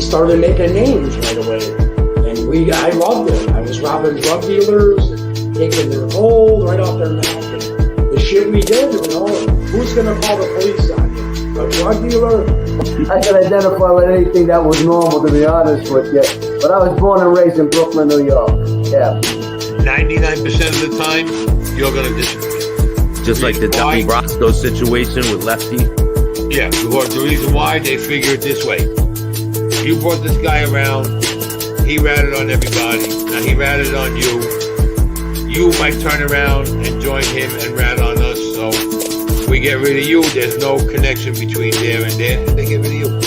started making names right away. And I loved it. I was robbing drug dealers and taking their gold right off their neck. And the shit we did, who's going to call the police on you? A drug dealer? I can identify with anything that was normal, to be honest with you. But I was born and raised in Brooklyn, New York. Yeah. 99% of the time, you're going to disappear. Just like the Donnie Brasco situation with Lefty. Yeah, because the reason why, they figure it this way. You brought this guy around, he ratted on everybody, now he ratted on you. You might turn around and join him and rat on us, so we get rid of you, there's no connection between there and there, and they get rid of you.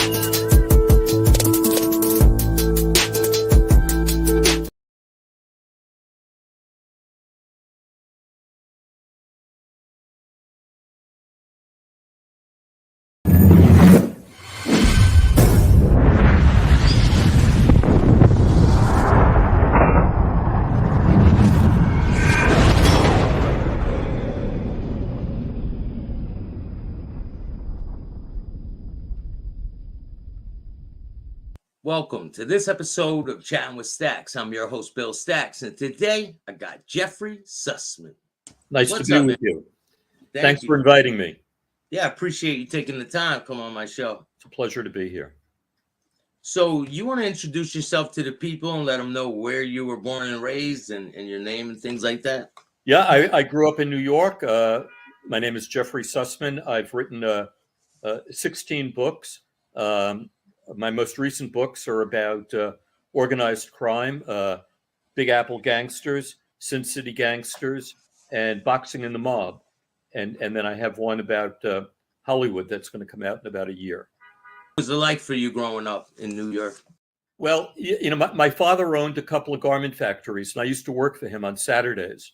Welcome to this episode of Chattin with Staxx. I'm your host, Bill Staxx, and today I got Jeffery Sussman. Nice to be with you. Thanks you for inviting me. Yeah, I appreciate you taking the time to come on my show. It's a pleasure to be here. So you want to introduce yourself to the people and let them know where you were born and raised and your name and things like that? Yeah, I grew up in New York. My name is Jeffery Sussman. I've written 16 books. My most recent books are about organized crime, Big Apple Gangsters, Sin City Gangsters, and Boxing in the Mob. And then I have one about Hollywood that's going to come out in about a year. What was it like for you growing up in New York? Well, my father owned a couple of garment factories, and I used to work for him on Saturdays.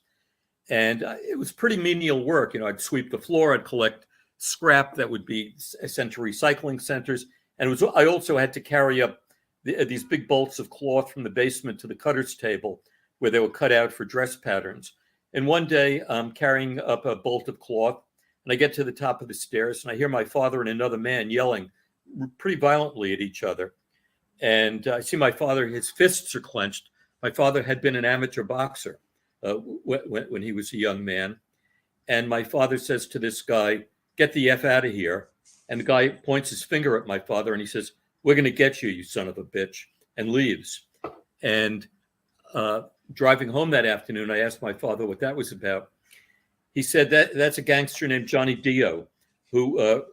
And it was pretty menial work. I'd sweep the floor, I'd collect scrap that would be sent to recycling centers. And I also had to carry up these big bolts of cloth from the basement to the cutter's table where they were cut out for dress patterns. And one day I'm carrying up a bolt of cloth and I get to the top of the stairs and I hear my father and another man yelling pretty violently at each other. And I see my father, his fists are clenched. My father had been an amateur boxer when he was a young man. And my father says to this guy, "Get the F out of here." And the guy points his finger at my father and he says, "We're going to get you, you son of a bitch," and leaves. And driving home that afternoon, I asked my father what that was about. He said that's a gangster named Johnny Dio who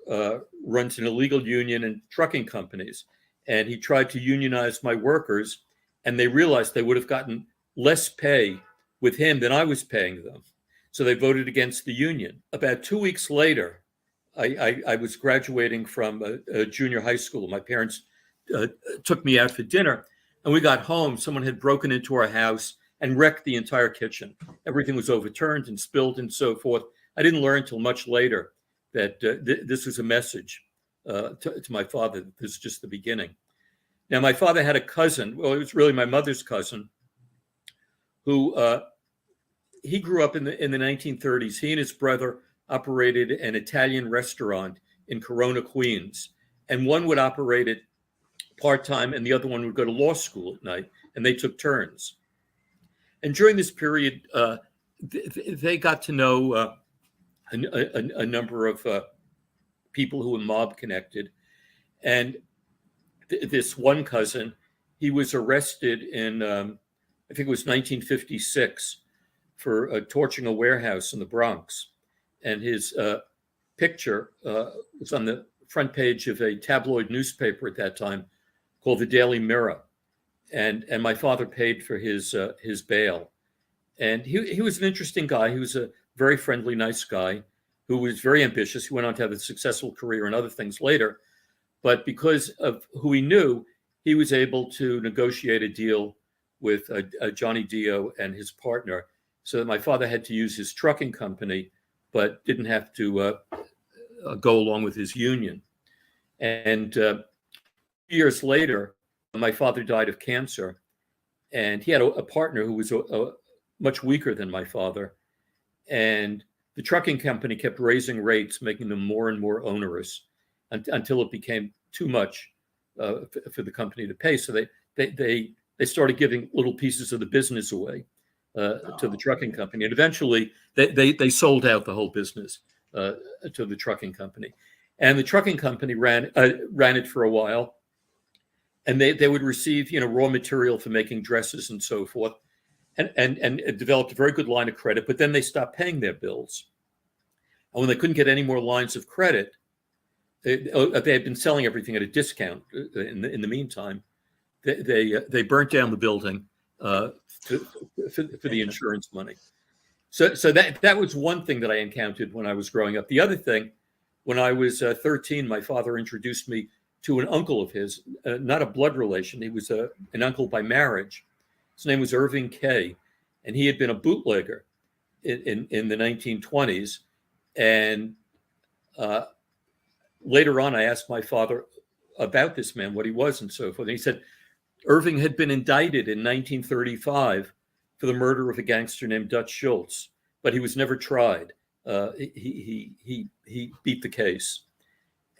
runs an illegal union and trucking companies. And he tried to unionize my workers and they realized they would have gotten less pay with him than I was paying them. So they voted against the union. About 2 weeks later, I was graduating from a junior high school. My parents took me out for dinner and we got home. Someone had broken into our house and wrecked the entire kitchen. Everything was overturned and spilled and so forth. I didn't learn until much later that this was a message to my father. This is just the beginning. Now, my father had a cousin. Well, it was really my mother's cousin who he grew up in the 1930s. He and his brother operated an Italian restaurant in Corona, Queens. And one would operate it part-time and the other one would go to law school at night. And they took turns. And during this period, they got to know a number of people who were mob connected. And this one cousin, he was arrested in, I think it was 1956 for torching a warehouse in the Bronx. And his picture was on the front page of a tabloid newspaper at that time called the Daily Mirror. And my father paid for his bail. And he was an interesting guy. He was a very friendly, nice guy who was very ambitious. He went on to have a successful career and other things later. But because of who he knew, he was able to negotiate a deal with Johnny Dio and his partner so that my father had to use his trucking company, but didn't have to go along with his union. And years later, my father died of cancer, and he had a partner who was much weaker than my father. And the trucking company kept raising rates, making them more and more onerous until it became too much for the company to pay. So they started giving little pieces of the business away to the trucking company, and eventually they sold out the whole business to the trucking company, and the trucking company ran it for a while, and they would receive raw material for making dresses and so forth, and it developed a very good line of credit. But then they stopped paying their bills, and when they couldn't get any more lines of credit, they had been selling everything at a discount. In the meantime, they burnt down the building for the insurance money. So that was one thing that I encountered when I was growing up. The other thing, when I was 13, my father introduced me to an uncle of his, not a blood relation. He was an uncle by marriage. His name was Irving Kay, and he had been a bootlegger in the 1920s. And later on, I asked my father about this man, what he was and so forth. And he said Irving had been indicted in 1935 for the murder of a gangster named Dutch Schultz, but he was never tried. He beat the case.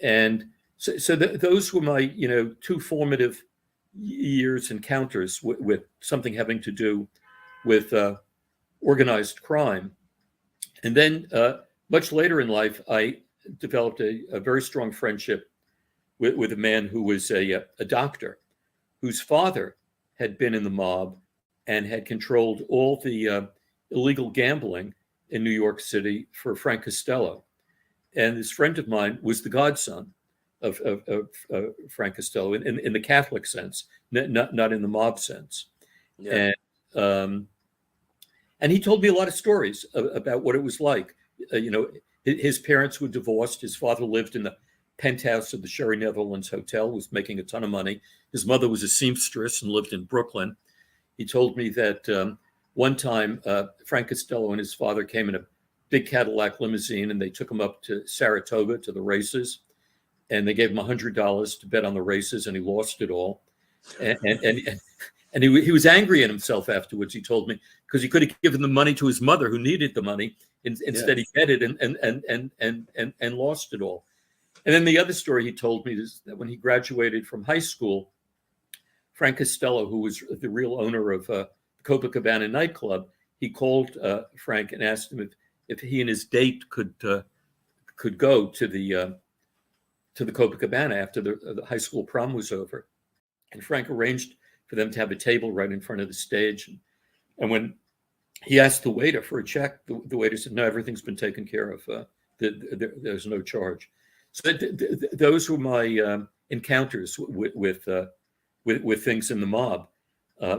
And so those were my, two formative years encounters with something having to do with organized crime. And then much later in life, I developed a very strong friendship with a man who was a doctor, whose father had been in the mob and had controlled all the illegal gambling in New York City for Frank Costello. And this friend of mine was the godson of Frank Costello in the Catholic sense, not in the mob sense. Yeah. And he told me a lot of stories about what it was like. His parents were divorced. His father lived in the penthouse of the Sherry Netherlands Hotel, was making a ton of money. His mother was a seamstress and lived in Brooklyn. He told me that one time Frank Costello and his father came in a big Cadillac limousine, and they took him up to Saratoga to the races, and they gave him $100 to bet on the races, and he lost it all. And he was angry at himself afterwards, he told me, because he could have given the money to his mother, who needed the money. Instead, he betted and lost it all. And then the other story he told me is that when he graduated from high school, Frank Costello, who was the real owner of Copacabana nightclub, he called Frank and asked him if he and his date could go to the Copacabana after the high school prom was over. And Frank arranged for them to have a table right in front of the stage. And when he asked the waiter for a check, the waiter said, "No, everything's been taken care of. There's no charge." So those were my encounters with things in the mob,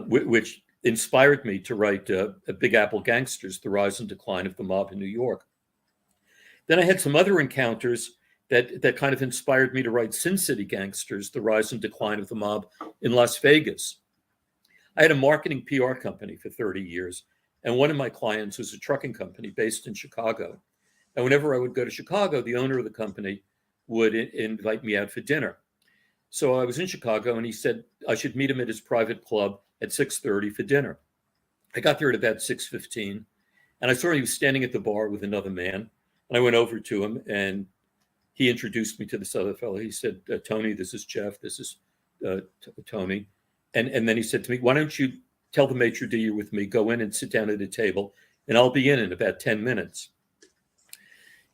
which inspired me to write Big Apple Gangsters, The Rise and Decline of the Mob in New York. Then I had some other encounters that kind of inspired me to write Sin City Gangsters, The Rise and Decline of the Mob in Las Vegas. I had a marketing PR company for 30 years, and one of my clients was a trucking company based in Chicago. And whenever I would go to Chicago, the owner of the company would invite me out for dinner. So I was in Chicago, and he said I should meet him at his private club at 6:30 for dinner. I got there at about 6:15, and I saw he was standing at the bar with another man. And I went over to him, and he introduced me to this other fellow. He said, "Tony, this is Jeff. This is Tony." And then he said to me, "Why don't you tell the maitre d' you're with me, go in and sit down at a table, and I'll be in about 10 minutes.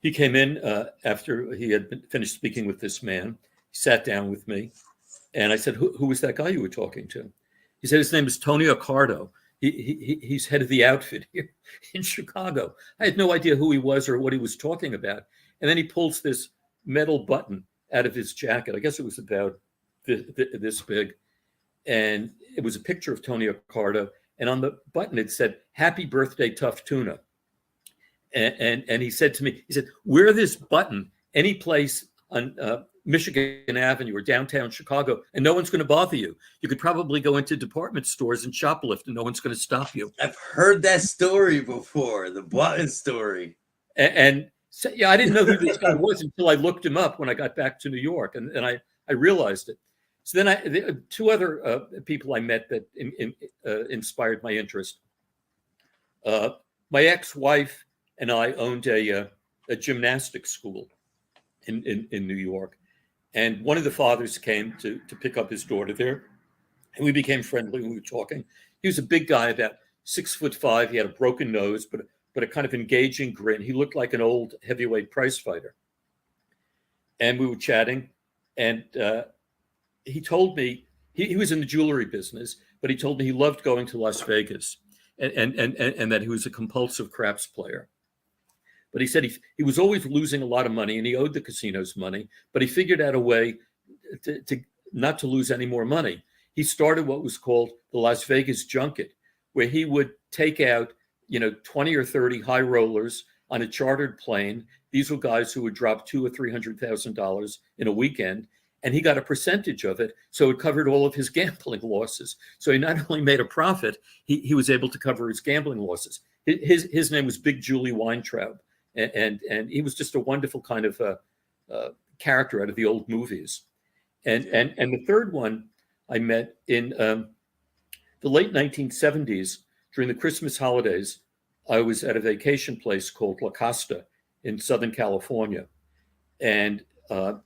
He came in after he had finished speaking with this man. He sat down with me, and I said, who was that guy you were talking to? He said, his name is Tony Accardo. He's head of the outfit here in Chicago. I had no idea who he was or what he was talking about. And then he pulls this metal button out of his jacket. I guess it was about this big. And it was a picture of Tony Accardo. And on the button, it said, "Happy birthday, Tough Tuna." And he said to me, he said, "Wear this button any place on Michigan Avenue or downtown Chicago, and no one's going to bother you. You could probably go into department stores and shoplift, and no one's going to stop you." I've heard that story before, the button story. And so, yeah, I didn't know who this guy was until I looked him up when I got back to New York, and I realized it. So then two other people I met that inspired my interest. My ex-wife and I owned a gymnastics school in New York. And one of the fathers came to pick up his daughter there. And we became friendly when we were talking. He was a big guy, about 6'5". He had a broken nose, but a kind of engaging grin. He looked like an old heavyweight prize fighter. And we were chatting, and he told me he was in the jewelry business, but he told me he loved going to Las Vegas, and that he was a compulsive craps player. But he said he was always losing a lot of money, and he owed the casinos money, but he figured out a way to not to lose any more money. He started what was called the Las Vegas junket, where he would take out, 20 or 30 high rollers on a chartered plane. These were guys who would drop $200,000 or $300,000 in a weekend, and he got a percentage of it, so it covered all of his gambling losses. So he not only made a profit, he was able to cover his gambling losses. His name was Big Julie Weintraub, and he was just a wonderful kind of character out of the old movies. And the third one I met in the late 1970s during the Christmas holidays. I was at a vacation place called La Costa in Southern California, and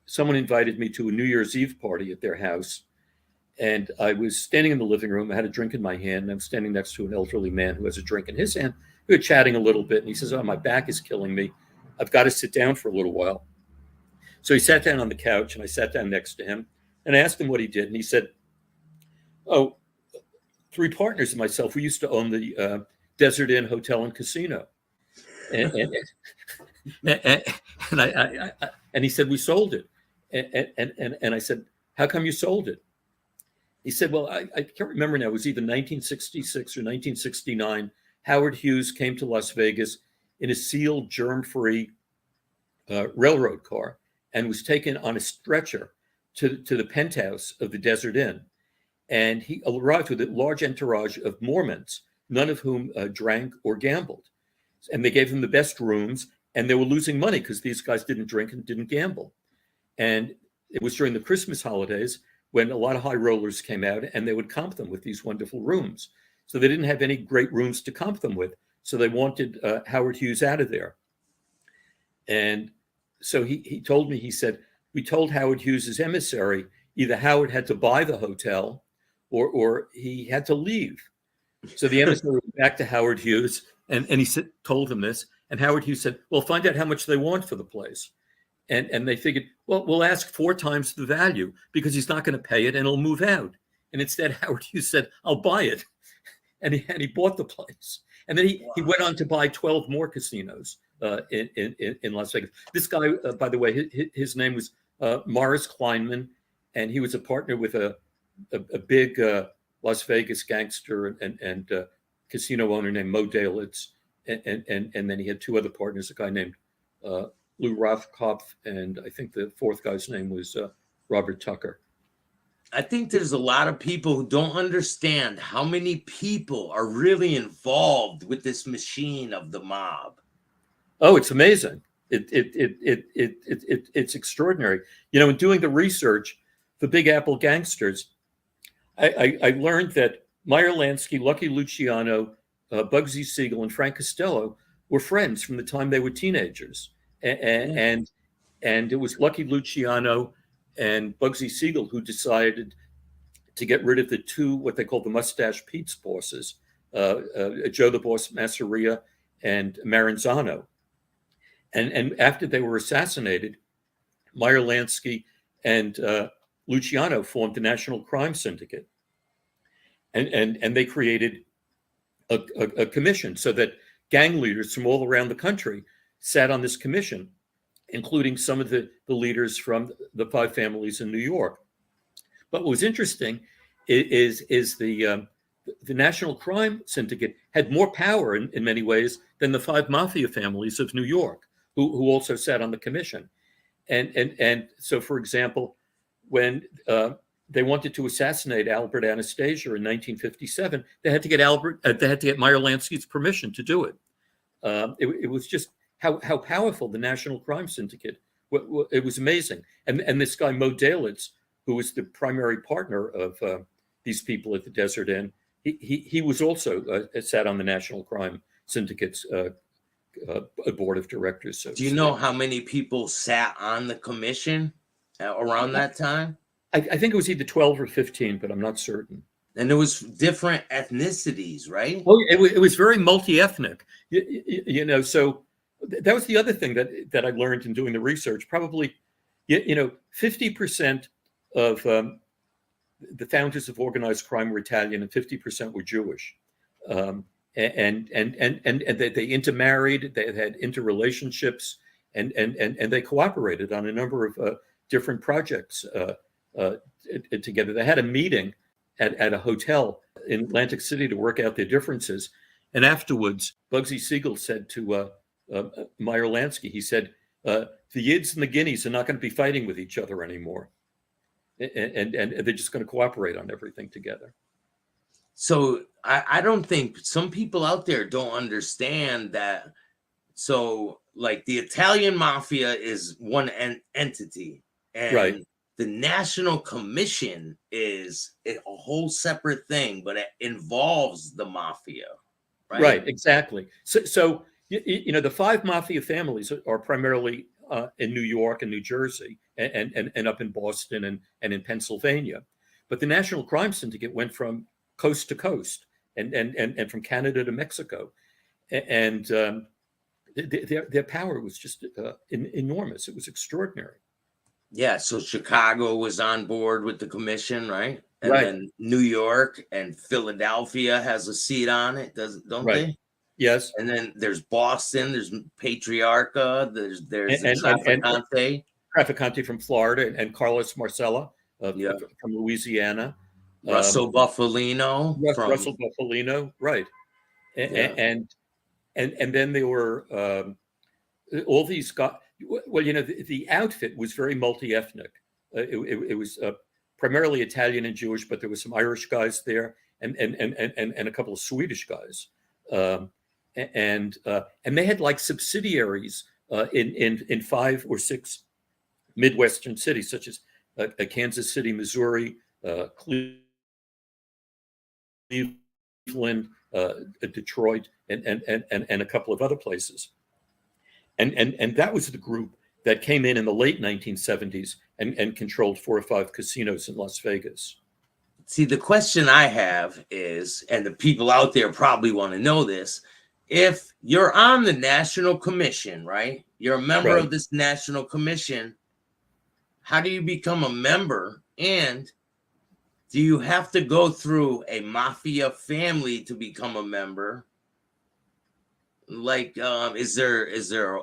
someone invited me to a New Year's Eve party at their house. And I was standing in the living room. I had a drink in my hand, and I'm standing next to an elderly man who has a drink in his hand. We were chatting a little bit, and he says, "Oh, my back is killing me. I've got to sit down for a little while." So he sat down on the couch, and I sat down next to him, and I asked him what he did, and he said, "Oh, 3 partners and myself, we used to own the Desert Inn Hotel and Casino." And he said, "We sold it." And I said, "How come you sold it?" He said, "Well, I can't remember now. It was either 1966 or 1969. Howard Hughes came to Las Vegas in a sealed, germ-free railroad car and was taken on a stretcher to the penthouse of the Desert Inn. And he arrived with a large entourage of Mormons, none of whom drank or gambled. And they gave him the best rooms, and they were losing money because these guys didn't drink and didn't gamble. And it was during the Christmas holidays when a lot of high rollers came out, and they would comp them with these wonderful rooms. So they didn't have any great rooms to comp them with. So they wanted Howard Hughes out of there. And so he told me, he said, "We told Howard Hughes's emissary, either Howard had to buy the hotel or he had to leave." So the emissary went back to Howard Hughes, and he told him this. And Howard Hughes said, "Well, find out how much they want for the place." And they figured, well, we'll ask 4 times the value because he's not going to pay it and he'll move out. And instead, Howard Hughes said, "I'll buy it." And he bought the place. And then he went on to buy 12 more casinos in Las Vegas. This guy, by the way, his name was Morris Kleinman, and he was a partner with a big Las Vegas gangster and casino owner named Mo Dalitz. And then he had 2 other partners, a guy named Lou Rothkopf, and I think the 4th guy's name was Robert Tucker. I think there's a lot of people who don't understand how many people are really involved with this machine of the mob. Oh, it's amazing. It's extraordinary. In doing the research, the Big Apple gangsters, I learned that Meyer Lansky, Lucky Luciano, Bugsy Siegel, and Frank Costello were friends from the time they were teenagers. And it was Lucky Luciano and Bugsy Siegel who decided to get rid of the 2, what they call the Mustache Pete's bosses, Joe the Boss Masseria and Maranzano. And after they were assassinated, Meyer Lansky and Luciano formed the National Crime Syndicate. And they created a commission so that gang leaders from all around the country sat on this commission, including some of the leaders from the 5 families in New York. But what was interesting is the National Crime Syndicate had more power in many ways than the 5 mafia families of New York, who also sat on the commission. And so, for example, when they wanted to assassinate Albert Anastasia in 1957, they had to get Meyer Lansky's permission to do it. It was just how powerful the National Crime Syndicate. It was amazing. And this guy Mo Dalitz, who was the primary partner of these people at the Desert Inn, he was also sat on the National Crime Syndicate's board of directors. So do you know how many people sat on the commission? around that time? I think it was either 12 or 15, but I'm not certain. And there was different ethnicities, right? Oh, it was very multi-ethnic. So that was the other thing that I learned in doing the research. Probably, 50% of the founders of organized crime were Italian and 50% were Jewish. And they intermarried, they had interrelationships, and they cooperated on a number of different projects together. They had a meeting at a hotel in Atlantic City to work out their differences. And afterwards, Bugsy Siegel said to Meyer Lansky, he said, the Yids and the Guineas are not going to be fighting with each other anymore. And they're just going to cooperate on everything together. So I don't think some people out there don't understand that. So like the Italian mafia is one entity, and Right. the National Commission is a whole separate thing, but it involves the mafia, right? Right, exactly. So the 5 mafia families are primarily in New York and New Jersey and up in Boston and in Pennsylvania. But the National Crime Syndicate went from coast to coast and from Canada to Mexico. And their power was just enormous. It was extraordinary. Yeah, so Chicago was on board with the commission, right? And Right. then New York and Philadelphia has a seat on it, don't Right. they? Yes. And then there's Boston, there's Patriarca, there's And Trafficante. Trafficante from Florida and Carlos Marcella Yeah. from Louisiana. Russell Buffalino from Russell Buffalino, right. Yeah. And then there were all these guys. Well, the outfit was very multi-ethnic. It was primarily Italian and Jewish, but there were some Irish guys there and a couple of Swedish guys. And they had like subsidiaries in 5 or 6 Midwestern cities, such as Kansas City, Missouri, Cleveland, Detroit, and a couple of other places. And that was the group that came in the late 1970s and controlled 4 or 5 casinos in Las Vegas. See, the question I have is, and the people out there probably want to know this, if you're on the National Commission, right? You're a member Right. of this National Commission. How do you become a member? And do you have to go through a mafia family to become a member? Like, is there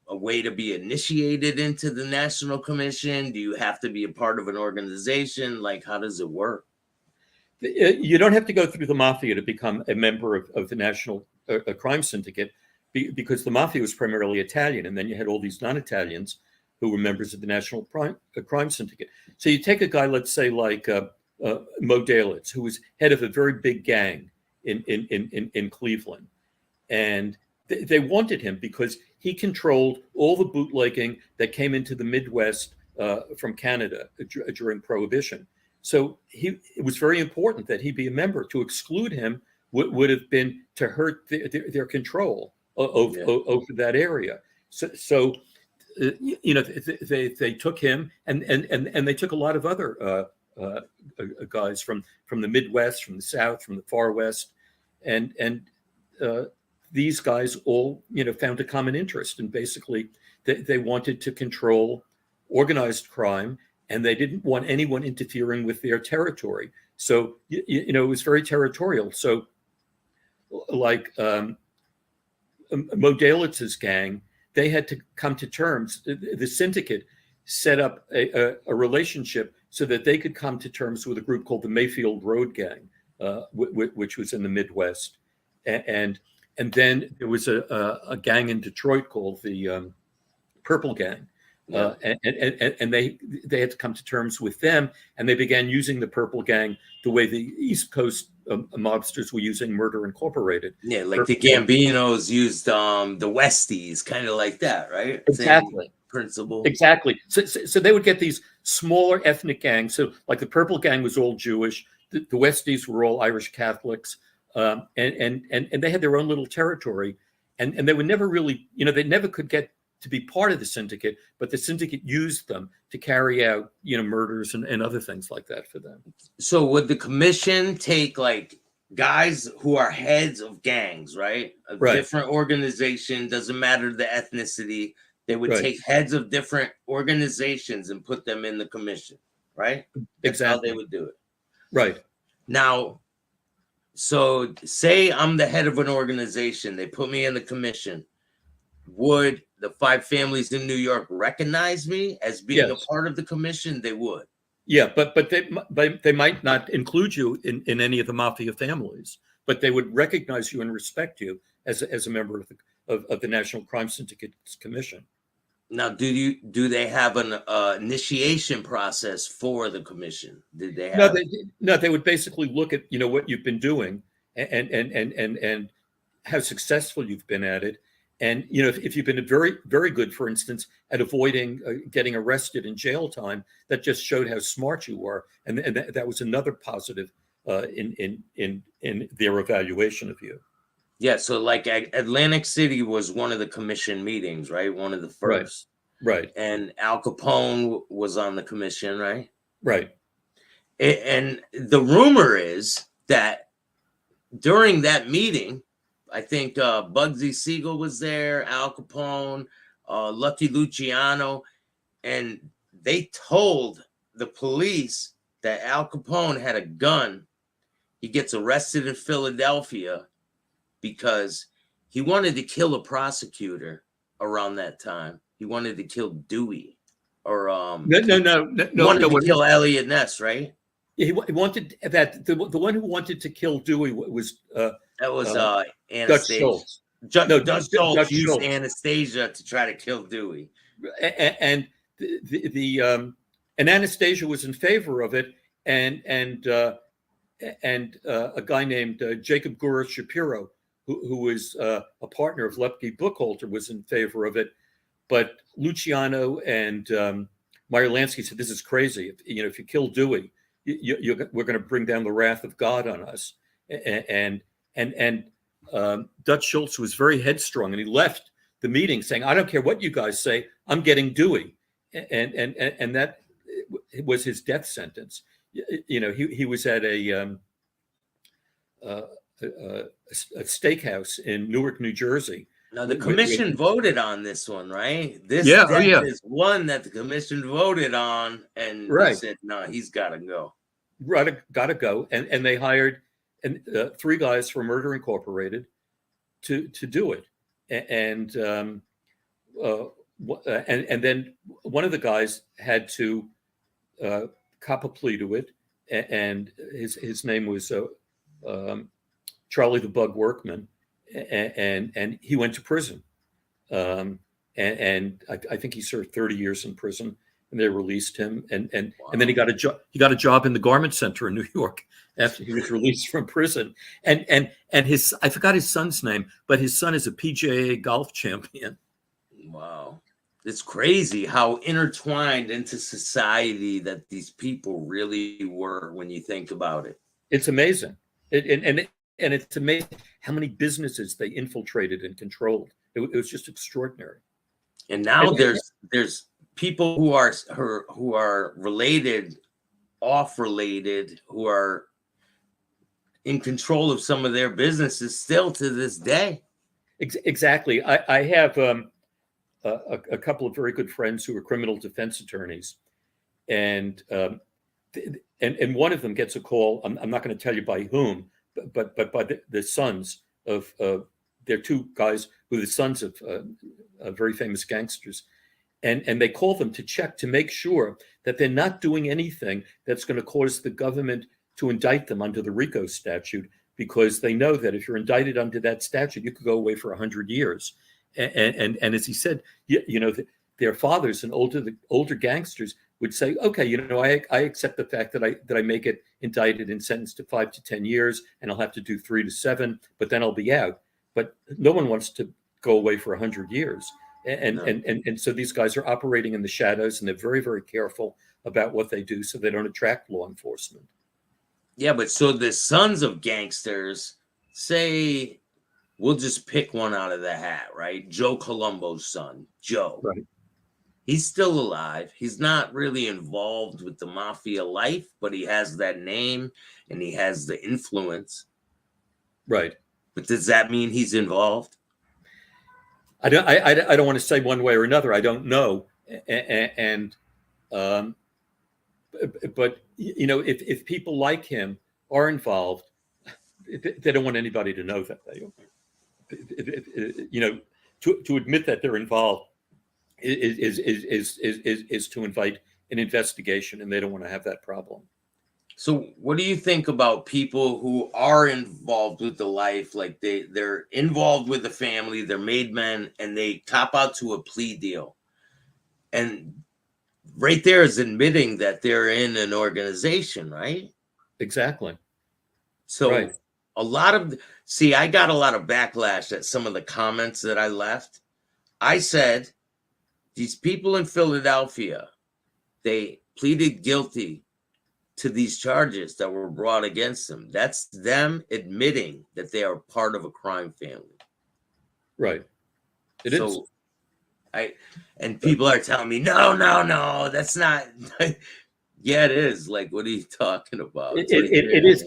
a way to be initiated into the National Commission? Do you have to be a part of an organization? Like, how does it work? You don't have to go through the mafia to become a member of the National Crime Syndicate, because the mafia was primarily Italian, and then you had all these non-Italians who were members of the National Crime Syndicate. So you take a guy, let's say, like Mo Dalitz, who was head of a very big gang in Cleveland, and they wanted him because he controlled all the bootlegging that came into the Midwest from Canada during Prohibition. So it was very important that he be a member. To exclude him would have been to hurt their control over that area. So they took him, and they took a lot of other guys from the Midwest, from the South, from the Far West, and these guys all found a common interest, and basically they wanted to control organized crime, and they didn't want anyone interfering with their territory. So it was very territorial. So like Mo Dalitz's gang, they had to come to terms. The syndicate set up a relationship so that they could come to terms with a group called the Mayfield Road Gang, which was in the Midwest. And then there was a gang in Detroit called the Purple Gang. Yeah. And they had to come to terms with them, and they began using the Purple Gang the way the East Coast mobsters were using Murder Incorporated. Yeah, like Purple the Gambinos used the Westies, kind of like that, right? Exactly. Same principle. Exactly. So they would get these smaller ethnic gangs. So like the Purple Gang was all Jewish, the Westies were all Irish Catholics, and they had their own little territory, and they were never really, they never could get to be part of the syndicate, but the syndicate used them to carry out, murders and other things like that for them. So would the commission take like guys who are heads of gangs, right? A Right. different organization, doesn't matter the ethnicity. They would Right. take heads of different organizations and put them in the commission, right? That's Exactly. how they would do it. Right. Now, so say I'm the head of an organization, they put me in the commission. Would the 5 families in New York recognize me as being Yes. a part of the commission? They would. Yeah, but they might not include you in any of the mafia families, but they would recognize you and respect you as a member of the National Crime Syndicates Commission. Now, do they have an initiation process for the commission? Did they have? No, they would basically look at what you've been doing and how successful you've been at it. And if you've been very, very good, for instance, at avoiding getting arrested in jail time, that just showed how smart you were, and that was another positive in their evaluation of you. Yeah, so like Atlantic City was one of the commission meetings, right? One of the first. Right. And Al Capone was on the commission, right? Right. And the rumor is that during that meeting, I think Bugsy Siegel was there, Al Capone, Lucky Luciano, and they told the police that Al Capone had a gun. He gets arrested in Philadelphia because he wanted to kill a prosecutor around that time. He wanted to kill Dewey, or No. wanted to kill Elliot Ness, right? He wanted that the one who wanted to kill Dewey was That was Dutch Anastasia. Schultz. Dutch Schultz used Schultz. Anastasia to try to kill Dewey. And and Anastasia was in favor of it, and a guy named Jacob Gura Shapiro, who was a partner of Lepke Buchholzer, was in favor of it. But Luciano and Meyer Lansky said, "This is crazy. If you kill Dewey, we're going to bring down the wrath of God on us." And Dutch Schultz was very headstrong, and he left the meeting saying, "I don't care what you guys say. I'm getting Dewey," and that was his death sentence. He was at a steakhouse in Newark, New Jersey. Now the commission voted on this one, right? This Yeah, death is one that the commission voted on, and they Right. said, "No, he's got to go." Got to go, and they hired 3 guys from Murder Incorporated to do it, and then one of the guys had to cop a plea to it, and his name was Charlie the Bug Workman, and he went to prison, and I think he served 30 years in prison. And they released him, and then he got a job. He got a job in the garment center in New York after he was released from prison. And his, I forgot his son's name, but his son is a PGA golf champion. Wow, it's crazy how intertwined into society that these people really were when you think about it. It's amazing, and it's amazing how many businesses they infiltrated and controlled. It was just extraordinary. And now there's people who are related, off related, who are in control of some of their businesses still to this day. Exactly. I have a couple of very good friends who are criminal defense attorneys, and one of them gets a call. I'm not going to tell you by whom, but by the sons of they're 2 guys who are the sons of very famous gangsters. And they call them to check to make sure that they're not doing anything that's going to cause the government to indict them under the RICO statute, because they know that if you're indicted under that statute, you could go away for 100 years. And as he said, their fathers and older gangsters would say, "Okay, I accept the fact that I may get indicted and sentenced to 5 to 10 years, and I'll have to do 3 to 7, but then I'll be out." But no one wants to go away for 100 years. And so these guys are operating in the shadows, and they're very, very careful about what they do so they don't attract law enforcement. Yeah, but so the sons of gangsters, say we'll just pick one out of the hat, right? Joe Colombo's son, Joe. Right. He's still alive. He's not really involved with the mafia life, but he has that name and he has the influence. Right. But does that mean he's involved? I don't want to say one way or another. I don't know. And but you know, if people like him are involved, they don't want anybody to know that they are. You know, to admit that they're involved is to invite an investigation, and they don't want to have that problem. So what do you think about people who are involved with the life, like they're involved with the family, they're made men, and they cop out to a plea deal? And right there is admitting that they're in an organization, right? Exactly. So Right. I got a lot of backlash at some of the comments that I left. I said, these people in Philadelphia, they pleaded guilty to these charges that were brought against them. That's them admitting that they are part of a crime family. Right. It is. And people are telling me, no, that's not. Yeah, it is. Like, what are you talking about? It is.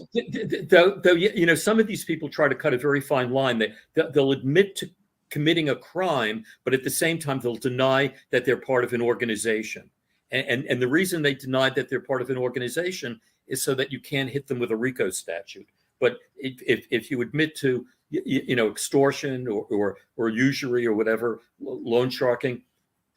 Though, you know, some of these people try to cut a very fine line. They'll admit to committing a crime, but at the same time, they'll deny that they're part of an organization. And the reason they denied that they're part of an organization is so that you can't hit them with a RICO statute. But if you admit to, you know, extortion or usury or whatever, loan sharking,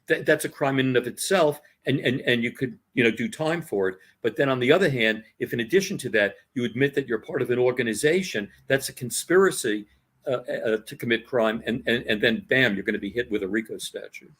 that's a crime in and of itself, and you could, you know, do time for it. But then on the other hand, if in addition to that you admit that you're part of an organization, that's a conspiracy to commit crime, and then bam, you're going to be hit with a RICO statute.